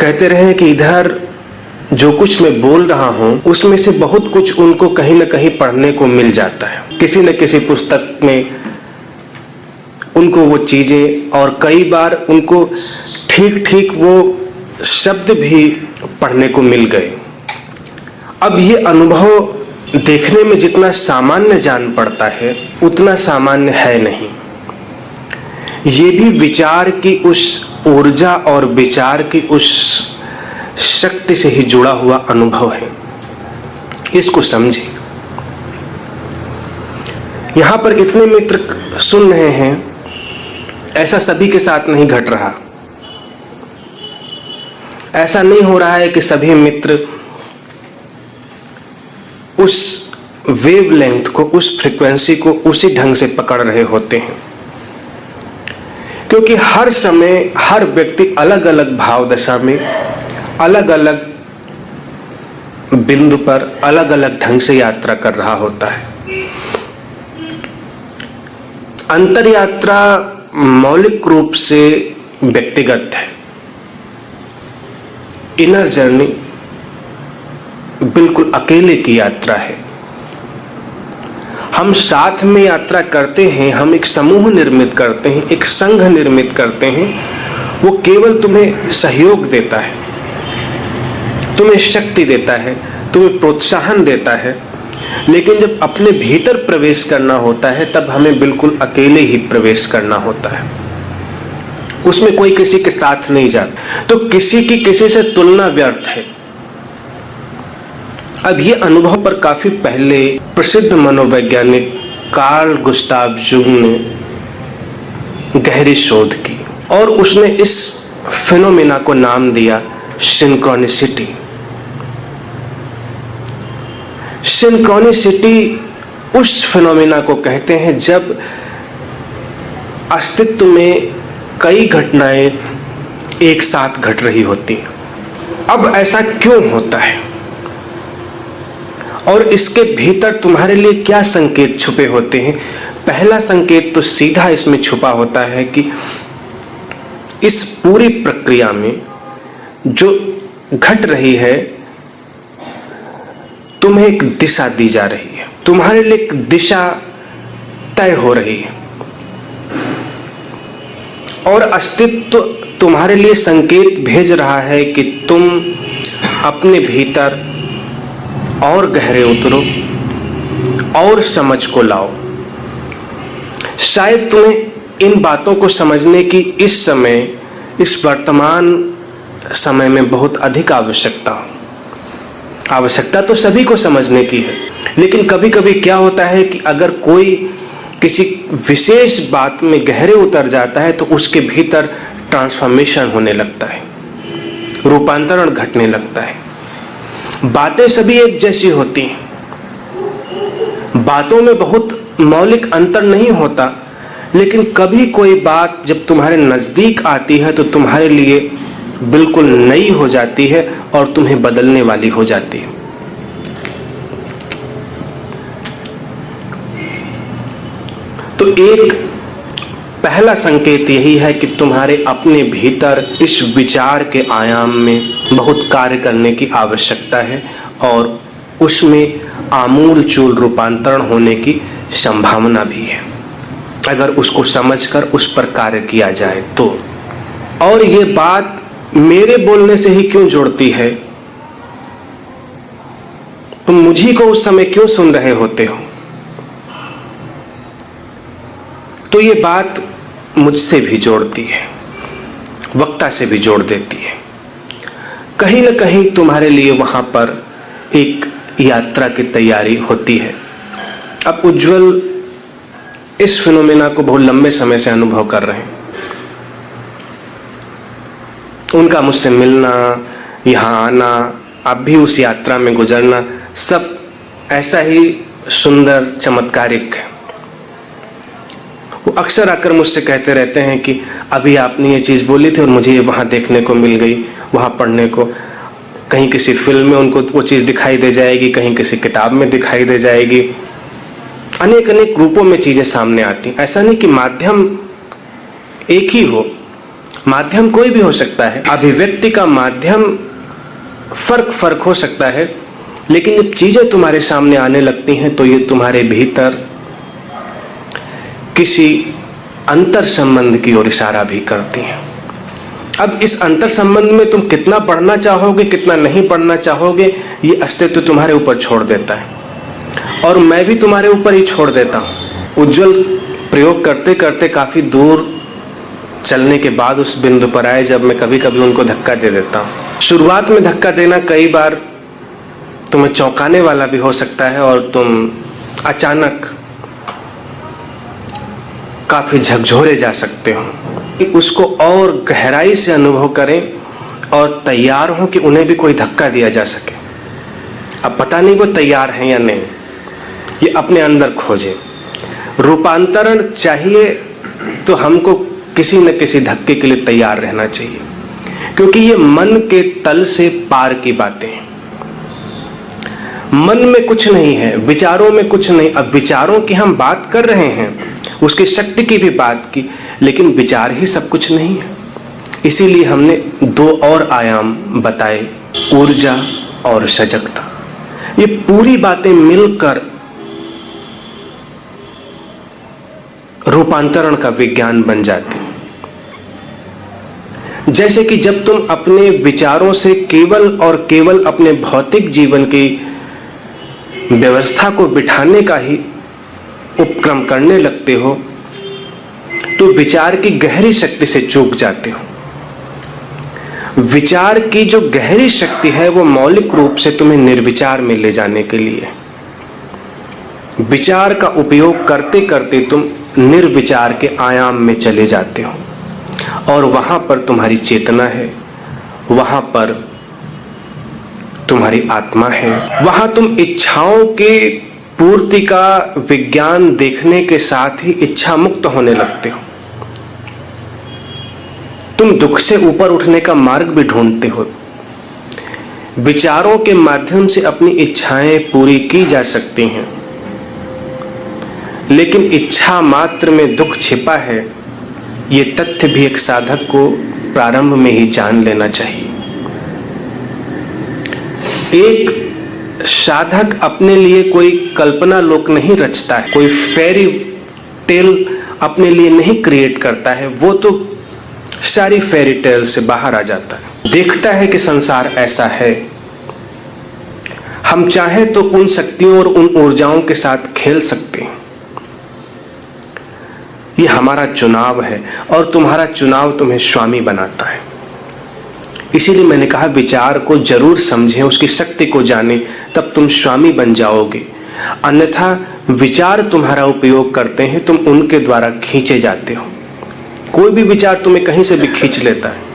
कहते रहे कि इधर जो कुछ मैं बोल रहा हूं उसमें से बहुत कुछ उनको कहीं न कहीं पढ़ने को मिल जाता है, किसी न किसी पुस्तक में उनको वो चीजें, और कई बार उनको ठीक ठीक वो शब्द भी पढ़ने को मिल गए। अब ये अनुभव देखने में जितना सामान्य जान पड़ता है उतना सामान्य है नहीं। ये भी विचार की उस ऊर्जा और विचार की उस शक्ति से ही जुड़ा हुआ अनुभव है। इसको समझे। यहां पर इतने मित्र सुन रहे हैं, ऐसा सभी के साथ नहीं घट रहा। ऐसा नहीं हो रहा है कि सभी मित्र उस वेवलेंथ को, उस फ्रीक्वेंसी को उसी ढंग से पकड़ रहे होते हैं, क्योंकि हर समय हर व्यक्ति अलग अलग भाव दशा में, अलग अलग बिंदु पर अलग अलग ढंग से यात्रा कर रहा होता है। अंतर यात्रा मौलिक रूप से व्यक्तिगत है। इनर जर्नी बिल्कुल अकेले की यात्रा है। हम साथ में यात्रा करते हैं, हम एक समूह निर्मित करते हैं, एक संघ निर्मित करते हैं। वो केवल तुम्हें सहयोग देता है, तुम्हें शक्ति देता है, तुम्हें प्रोत्साहन देता है, लेकिन जब अपने भीतर प्रवेश करना होता है तब हमें बिल्कुल अकेले ही प्रवेश करना होता है। उसमें कोई किसी के साथ नहीं जाता, तो किसी की किसी से तुलना व्यर्थ है। अब ये अनुभव पर काफी पहले प्रसिद्ध मनोवैज्ञानिक कार्ल गुस्ताव जुंग ने गहरी शोध की और उसने इस फिनोमेना को नाम दिया सिंक्रोनिसिटी। सिंक्रोनिसिटी उस फिनोमेना को कहते हैं जब अस्तित्व में कई घटनाएं एक साथ घट रही होती हैं। अब ऐसा क्यों होता है और इसके भीतर तुम्हारे लिए क्या संकेत छुपे होते हैं? पहला संकेत तो सीधा इसमें छुपा होता है कि इस पूरी प्रक्रिया में जो घट रही है तुम्हें एक दिशा दी जा रही है, तुम्हारे लिए एक दिशा तय हो रही है और अस्तित्व तुम्हारे लिए संकेत भेज रहा है कि तुम अपने भीतर और गहरे उतरो और समझ को लाओ। शायद तुम्हें इन बातों को समझने की इस समय, इस वर्तमान समय में बहुत अधिक आवश्यकता हो। आवश्यकता तो सभी को समझने की है, लेकिन कभी कभी क्या होता है कि अगर कोई किसी विशेष बात में गहरे उतर जाता है तो उसके भीतर ट्रांसफॉर्मेशन होने लगता है, रूपांतरण घटने लगता है। बातें सभी एक जैसी होती हैं, बातों में बहुत मौलिक अंतर नहीं होता, लेकिन कभी कोई बात जब तुम्हारे नजदीक आती है तो तुम्हारे लिए बिल्कुल नई हो जाती है और तुम्हें बदलने वाली हो जाती है। तो एक पहला संकेत यही है कि तुम्हारे अपने भीतर इस विचार के आयाम में बहुत कार्य करने की आवश्यकता है और उसमें आमूल-चूल रूपांतरण होने की संभावना भी है, अगर उसको समझकर उस पर कार्य किया जाए तो। और ये बात मेरे बोलने से ही क्यों जुड़ती है? तुम मुझी को उस समय क्यों सुन रहे होते हो? तो ये बात मुझसे भी जोड़ती है, वक्ता से भी जोड़ देती है। कहीं न कहीं तुम्हारे लिए वहां पर एक यात्रा की तैयारी होती है। अब उज्जवल इस फिनोमेना को बहुत लंबे समय से अनुभव कर रहे हैं। उनका मुझसे मिलना, यहाँ आना, अब भी उस यात्रा में गुजरना, सब ऐसा ही सुंदर चमत्कारिक है। वो अक्सर आकर मुझसे कहते रहते हैं कि अभी आपने ये चीज़ बोली थी और मुझे ये वहाँ देखने को मिल गई, वहाँ पढ़ने को, कहीं किसी फिल्म में उनको वो चीज़ दिखाई दे जाएगी, कहीं किसी किताब में दिखाई दे जाएगी। अनेक अनेक रूपों में चीज़ें सामने आती। ऐसा नहीं कि माध्यम एक ही हो, माध्यम कोई भी हो सकता है, अभिव्यक्ति का माध्यम फर्क हो सकता है, लेकिन जब चीजें तुम्हारे सामने आने लगती हैं तो ये तुम्हारे भीतर किसी अंतर संबंध की ओर इशारा भी करती हैं। अब इस अंतर संबंध में तुम कितना पढ़ना चाहोगे, कितना नहीं पढ़ना चाहोगे, ये अस्तित्व तुम्हारे ऊपर छोड़ देता है और मैं भी तुम्हारे ऊपर ही छोड़ देता हूं। उज्जवल प्रयोग करते करते काफी दूर चलने के बाद उस बिंदु पर आए जब मैं कभी कभी उनको धक्का दे देता हूं। शुरुआत में धक्का देना कई बार तुम्हें चौंकाने वाला भी हो सकता है और तुम अचानक काफी झकझोरे जा सकते हो। उसको और गहराई से अनुभव करें और तैयार हो कि उन्हें भी कोई धक्का दिया जा सके। अब पता नहीं वो तैयार हैं या नहीं, ये अपने अंदर खोजे। रूपांतरण चाहिए तो हमको किसी न किसी धक्के के लिए तैयार रहना चाहिए, क्योंकि ये मन के तल से पार की बातें हैं। मन में कुछ नहीं है, विचारों में कुछ नहीं। अब विचारों की हम बात कर रहे हैं, उसकी शक्ति की भी बात की, लेकिन विचार ही सब कुछ नहीं है। इसीलिए हमने दो और आयाम बताए, ऊर्जा और सजगता। ये पूरी बातें मिलकर रूपांतरण का विज्ञान बन जाते हैं। जैसे कि जब तुम अपने विचारों से केवल और केवल अपने भौतिक जीवन की व्यवस्था को बिठाने का ही उपक्रम करने लगते हो तो विचार की गहरी शक्ति से चूक जाते हो। विचार की जो गहरी शक्ति है वो मौलिक रूप से तुम्हें निर्विचार में ले जाने के लिए। विचार का उपयोग करते करते तुम निर्विचार के आयाम में चले जाते हो और वहां पर तुम्हारी चेतना है, वहां पर तुम्हारी आत्मा है। वहां तुम इच्छाओं के पूर्ति का विज्ञान देखने के साथ ही इच्छा मुक्त होने लगते हो। तुम दुख से ऊपर उठने का मार्ग भी ढूंढते हो। विचारों के माध्यम से अपनी इच्छाएं पूरी की जा सकती हैं, लेकिन इच्छा मात्र में दुख छिपा है, ये तथ्य भी एक साधक को प्रारंभ में ही जान लेना चाहिए। एक साधक अपने लिए कोई कल्पना लोक नहीं रचता है, कोई फेरी टेल अपने लिए नहीं क्रिएट करता है। वो तो सारी फेरी टेल से बाहर आ जाता है, देखता है कि संसार ऐसा है। हम चाहे तो उन शक्तियों और उन ऊर्जाओं के साथ खेल सकते हैं। ये हमारा चुनाव है और तुम्हारा चुनाव तुम्हें स्वामी बनाता है। इसीलिए मैंने कहा विचार को जरूर समझें, उसकी शक्ति को जानें, तब तुम स्वामी बन जाओगे। अन्यथा विचार तुम्हारा उपयोग करते हैं, तुम उनके द्वारा खींचे जाते हो। कोई भी विचार तुम्हें कहीं से भी खींच लेता है।